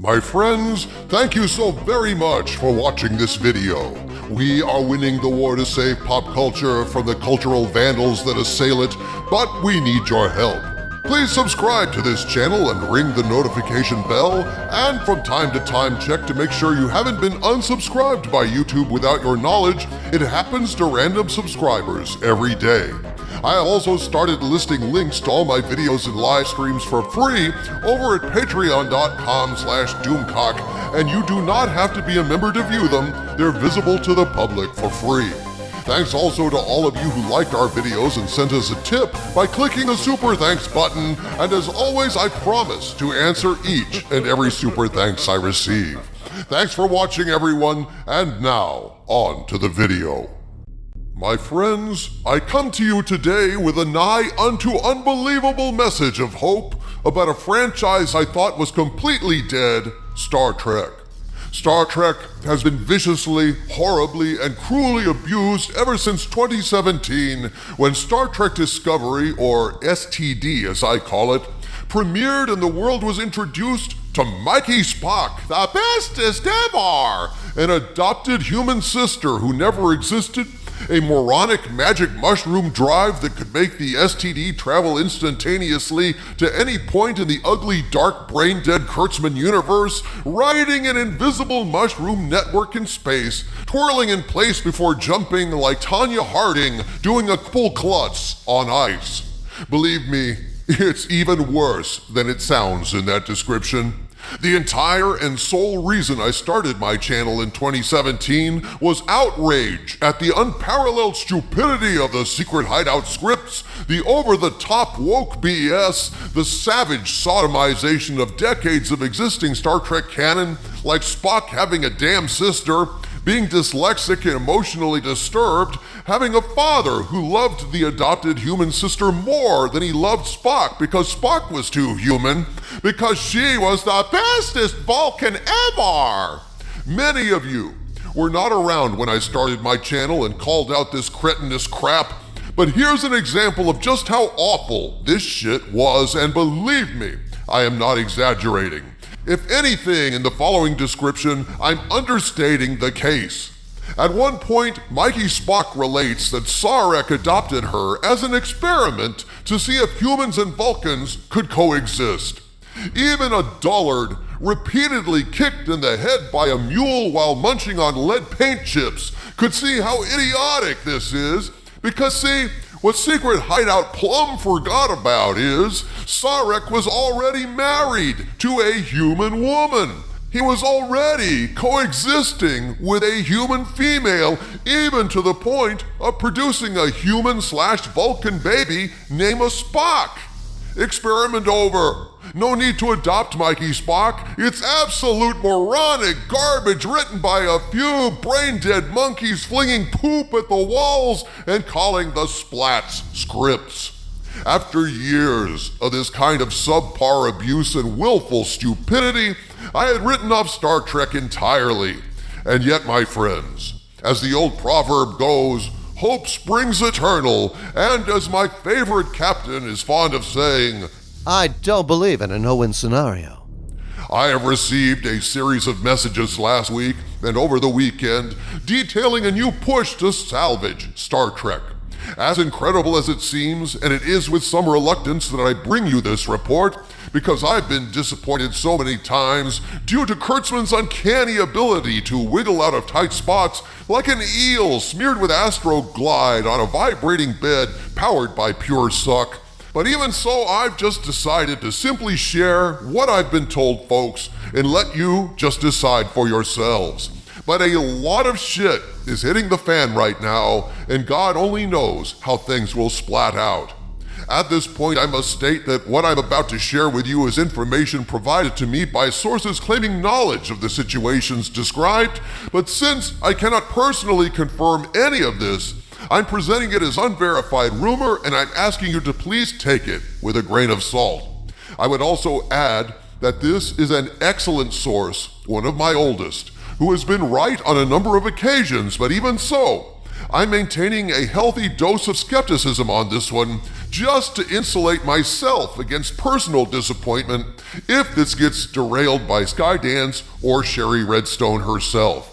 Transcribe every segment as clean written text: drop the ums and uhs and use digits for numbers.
My friends, thank you so very much for watching this video. We are winning the war to save pop culture from the cultural vandals that assail it, but we need your help. Please subscribe to this channel and ring the notification bell, and from time to time check to make sure you haven't been unsubscribed by YouTube without your knowledge. It happens to random subscribers every day. I also started listing links to all my videos and live streams for free over at patreon.com/doomcock, and you do not have to be a member to view them. They're visible to the public for free. Thanks also to all of you who liked our videos and sent us a tip by clicking the super thanks button, and as always I promise to answer each and every super thanks I receive. Thanks for watching everyone, and now on to the video. My friends, I come to you today with a nigh unto unbelievable message of hope about a franchise I thought was completely dead, Star Trek. Star Trek has been viciously, horribly, and cruelly abused ever since 2017, when Star Trek Discovery, or STD as I call it, premiered and the world was introduced to Mikey Spock, the bestest ever, an adopted human sister who never existed, a moronic magic mushroom drive that could make the STD travel instantaneously to any point in the ugly, dark, brain-dead Kurtzman universe, riding an invisible mushroom network in space, twirling in place before jumping like Tanya Harding doing a full klutz on ice. Believe me, it's even worse than it sounds in that description. The entire and sole reason I started my channel in 2017 was outrage at the unparalleled stupidity of the secret Hideout scripts, the over-the-top woke BS, the savage sodomization of decades of existing Star Trek canon, like Spock having a damn sister, being dyslexic and emotionally disturbed, having a father who loved the adopted human sister more than he loved Spock because Spock was too human, because she was the bestest Vulcan ever. Many of you were not around when I started my channel and called out this cretinous crap, but here's an example of just how awful this shit was, and believe me, I am not exaggerating. If anything in the following description, I'm understating the case. At one point, Mikey Spock relates that Sarek adopted her as an experiment to see if humans and Vulcans could coexist. Even a dullard, repeatedly kicked in the head by a mule while munching on lead paint chips, could see how idiotic this is, because see, what Secret Hideout plumb forgot about is Sarek was already married to a human woman. He was already coexisting with a human female, even to the point of producing a human/Vulcan baby named Spock. Experiment over. No need to adopt Mikey Spock. It's absolute moronic garbage written by a few brain-dead monkeys flinging poop at the walls and calling the splats scripts. After years of this kind of subpar abuse and willful stupidity, I had written off Star Trek entirely. And yet, my friends, as the old proverb goes, hope springs eternal, and as my favorite captain is fond of saying, I don't believe in a no-win scenario. I have received a series of messages last week and over the weekend detailing a new push to salvage Star Trek. As incredible as it seems, and it is with some reluctance that I bring you this report, because I've been disappointed so many times due to Kurtzman's uncanny ability to wiggle out of tight spots like an eel smeared with Astroglide on a vibrating bed powered by pure suck. But even so, I've just decided to simply share what I've been told, folks, and let you just decide for yourselves. But a lot of shit is hitting the fan right now, and God only knows how things will splat out. At this point, I must state that what I'm about to share with you is information provided to me by sources claiming knowledge of the situations described, but since I cannot personally confirm any of this, I'm presenting it as unverified rumor, and I'm asking you to please take it with a grain of salt. I would also add that this is an excellent source, one of my oldest, who has been right on a number of occasions, but even so, I'm maintaining a healthy dose of skepticism on this one just to insulate myself against personal disappointment if this gets derailed by Skydance or Sherry Redstone herself.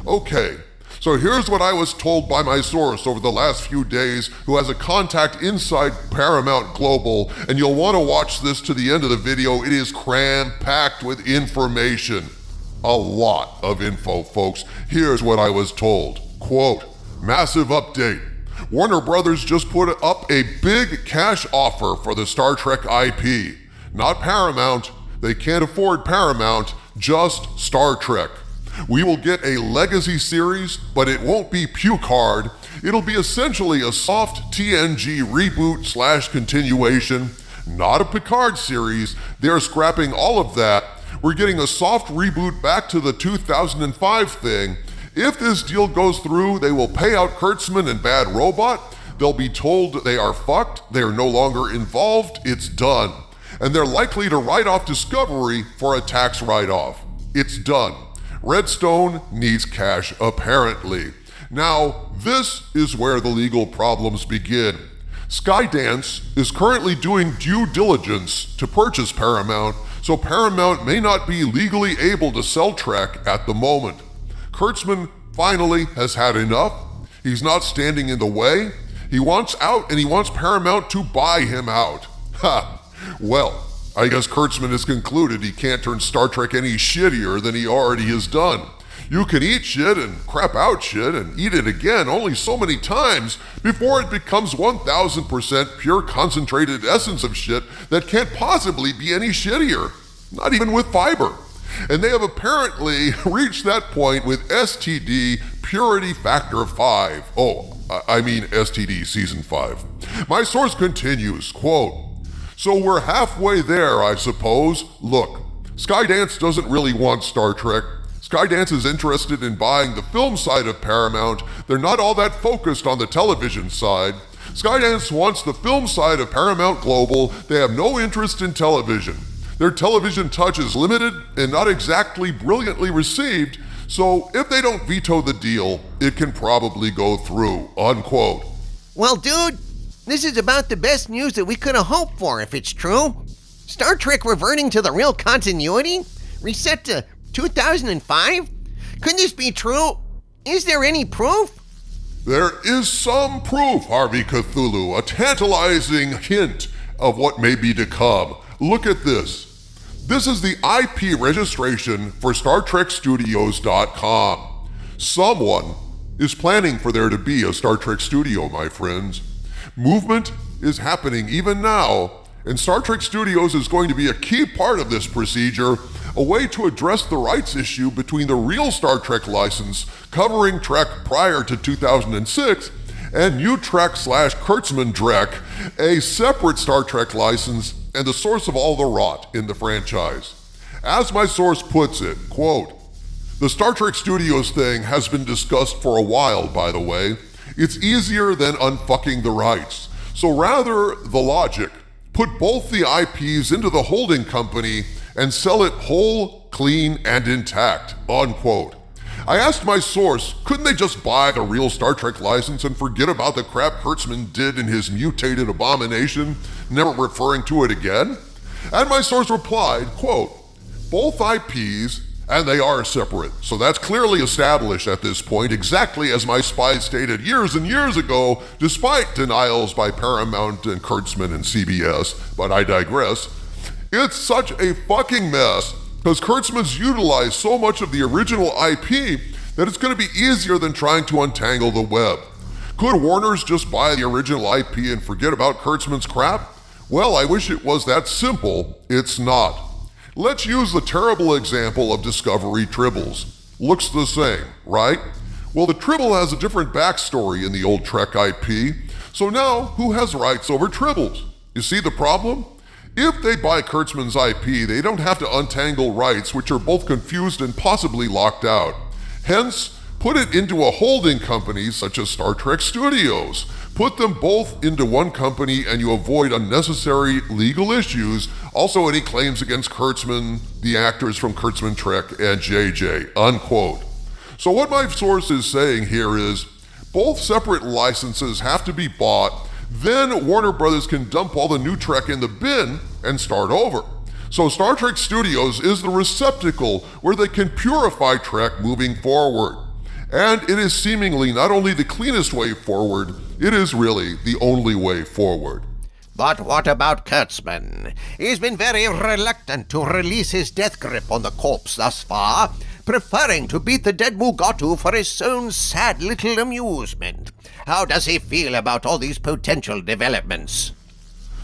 Okay, so here's what I was told by my source over the last few days who has a contact inside Paramount Global, and you'll want to watch this to the end of the video. It is cram-packed with information. A lot of info, folks. Here's what I was told. Quote, massive update. Warner Brothers just put up a big cash offer for the Star Trek IP. Not Paramount. They can't afford Paramount, just Star Trek. We will get a legacy series, but it won't be puke hard. It'll be essentially a soft TNG reboot / continuation, not a Picard series. They're scrapping all of that. We're getting a soft reboot back to the 2005 thing. If this deal goes through, they will pay out Kurtzman and Bad Robot. They'll be told they are fucked. They are no longer involved. It's done. And they're likely to write off Discovery for a tax write-off. It's done. Redstone needs cash, apparently. Now, this is where the legal problems begin. Skydance is currently doing due diligence to purchase Paramount, so Paramount may not be legally able to sell Trek at the moment. Kurtzman finally has had enough. He's not standing in the way. He wants out, and he wants Paramount to buy him out. Ha! Well, I guess Kurtzman has concluded he can't turn Star Trek any shittier than he already has done. You can eat shit and crap out shit and eat it again only so many times before it becomes 1000% pure concentrated essence of shit that can't possibly be any shittier, not even with fiber. And they have apparently reached that point with STD Purity Factor 5. I mean STD Season 5. My source continues, quote, so we're halfway there, I suppose. Look, Skydance doesn't really want Star Trek. Skydance is interested in buying the film side of Paramount. They're not all that focused on the television side. Skydance wants the film side of Paramount Global. They have no interest in television. Their television touch is limited and not exactly brilliantly received, so if they don't veto the deal, it can probably go through, unquote. Well, dude, this is about the best news that we could have hoped for if it's true. Star Trek reverting to the real continuity? Reset to 2005? Could this be true? Is there any proof? There is some proof, Harvey Cthulhu, a tantalizing hint of what may be to come. Look at this. This is the IP registration for StarTrekStudios.com. Someone is planning for there to be a Star Trek studio, my friends. Movement is happening even now, and Star Trek Studios is going to be a key part of this procedure, a way to address the rights issue between the real Star Trek license covering Trek prior to 2006 and new Trek / Kurtzman Drek, a separate Star Trek license and the source of all the rot in the franchise. As my source puts it, quote, the Star Trek Studios thing has been discussed for a while, by the way. It's easier than unfucking the rights. So rather, the logic, put both the IPs into the holding company and sell it whole, clean, and intact, unquote. I asked my source, couldn't they just buy the real Star Trek license and forget about the crap Kurtzman did in his mutated abomination, never referring to it again? And my source replied, quote, both IPs, and they are separate, so that's clearly established at this point, exactly as my spies stated years and years ago, despite denials by Paramount and Kurtzman and CBS, but I digress. It's such a fucking mess because Kurtzman's utilized so much of the original IP that it's going to be easier than trying to untangle the web. Could Warner's just buy the original IP and forget about Kurtzman's crap? Well, I wish it was that simple. It's not. Let's use the terrible example of Discovery Tribbles. Looks the same, right? Well, the Tribble has a different backstory in the old Trek IP, so now who has rights over Tribbles? You see the problem? If they buy Kurtzman's IP, they don't have to untangle rights, which are both confused and possibly locked out. Hence, put it into a holding company such as Star Trek Studios. Put them both into one company and you avoid unnecessary legal issues, also any claims against Kurtzman, the actors from Kurtzman Trek, and JJ, unquote. So what my source is saying here is, Both separate licenses have to be bought, then Warner Brothers can dump all the new Trek in the bin and start over. So Star Trek Studios is the receptacle where they can purify Trek moving forward. And it is seemingly not only the cleanest way forward, it is really the only way forward. But what about Kurtzman? He's been very reluctant to release his death grip on the corpse thus far, preferring to beat the dead Mugatu for his own sad little amusement. How does he feel about all these potential developments?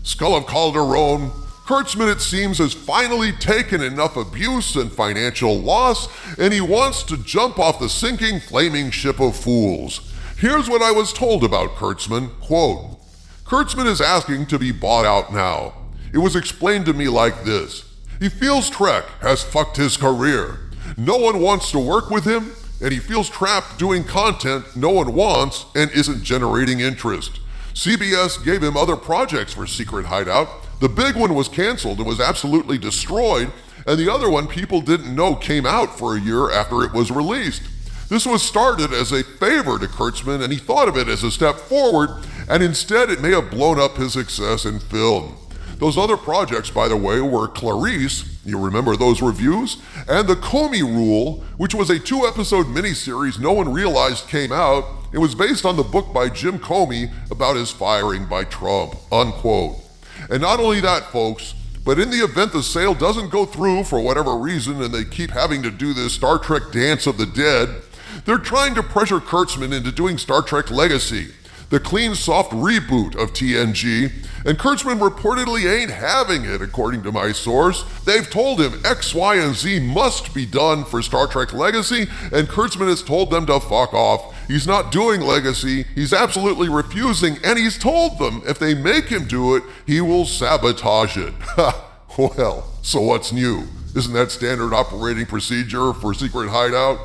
Skull of Calderon, Kurtzman, it seems, has finally taken enough abuse and financial loss, and he wants to jump off the sinking, flaming ship of fools. Here's what I was told about Kurtzman, quote, Kurtzman is asking to be bought out now. It was explained to me like this. He feels Trek has fucked his career. No one wants to work with him, and he feels trapped doing content no one wants and isn't generating interest. CBS gave him other projects for Secret Hideout. The big one was canceled and was absolutely destroyed, and the other one people didn't know came out for a year after it was released. This was started as a favor to Kurtzman, and he thought of it as a step forward, and instead it may have blown up his success in film. Those other projects, by the way, were Clarice, you remember those reviews, and The Comey Rule, which was a 2-episode miniseries no one realized came out. It was based on the book by Jim Comey about his firing by Trump, unquote. And not only that, folks, but in the event the sale doesn't go through for whatever reason and they keep having to do this Star Trek Dance of the Dead, they're trying to pressure Kurtzman into doing Star Trek Legacy, the clean, soft reboot of TNG, and Kurtzman reportedly ain't having it, according to my source. They've told him X, Y, and Z must be done for Star Trek Legacy, and Kurtzman has told them to fuck off. He's not doing Legacy, he's absolutely refusing, and he's told them if they make him do it, he will sabotage it. Ha! Well, so what's new? Isn't that standard operating procedure for Secret Hideout?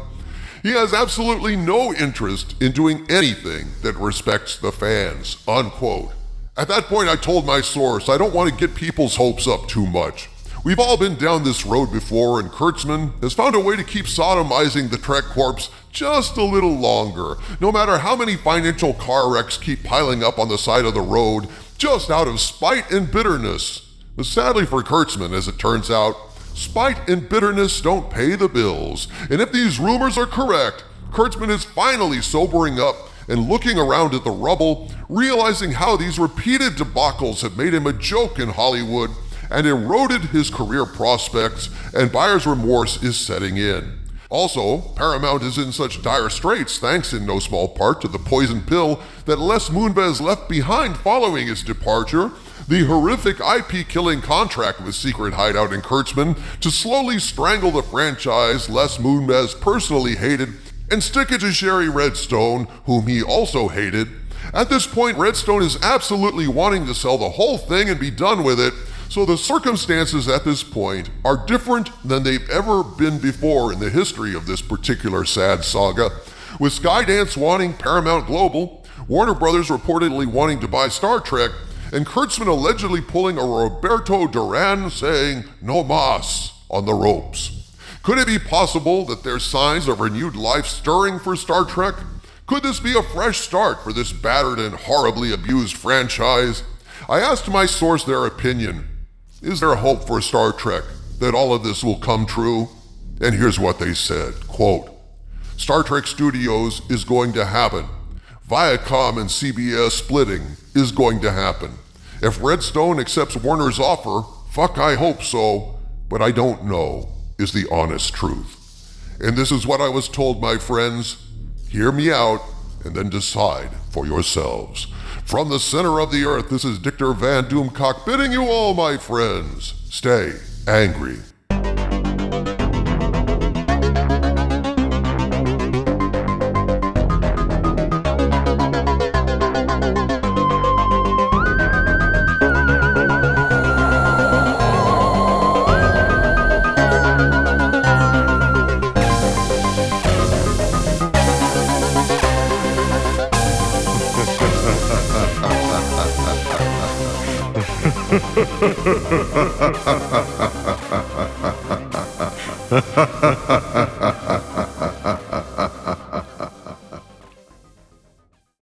He has absolutely no interest in doing anything that respects the fans, unquote. At that point, I told my source I don't want to get people's hopes up too much. We've all been down this road before, and Kurtzman has found a way to keep sodomizing the Trek Corps just a little longer, no matter how many financial car wrecks keep piling up on the side of the road, just out of spite and bitterness. But sadly for Kurtzman, as it turns out, spite and bitterness don't pay the bills. And if these rumors are correct, Kurtzman is finally sobering up and looking around at the rubble, realizing how these repeated debacles have made him a joke in Hollywood and eroded his career prospects, and buyer's remorse is setting in. Also, Paramount is in such dire straits, thanks in no small part to the poison pill that Les Moonves left behind following his departure, the horrific IP-killing contract with Secret Hideout and Kurtzman to slowly strangle the franchise Les Moonves personally hated and stick it to Sherry Redstone, whom he also hated. At this point, Redstone is absolutely wanting to sell the whole thing and be done with it, so the circumstances at this point are different than they've ever been before in the history of this particular sad saga. With Skydance wanting Paramount Global, Warner Brothers reportedly wanting to buy Star Trek, and Kurtzman allegedly pulling a Roberto Duran saying "no mas" on the ropes. Could it be possible that there's signs of renewed life stirring for Star Trek? Could this be a fresh start for this battered and horribly abused franchise? I asked my source their opinion. Is there hope for Star Trek that all of this will come true? And here's what they said, quote, Star Trek Studios is going to happen. Viacom and CBS splitting is going to happen. If Redstone accepts Warner's offer, fuck, I hope so, but I don't know, is the honest truth. And this is what I was told, my friends. Hear me out and then decide for yourselves. From the center of the earth, this is Dictor Van Doomcock bidding you all, my friends, stay angry. Ha ha ha ha ha ha ha ha ha ha ha ha ha ha ha ha ha ha ha ha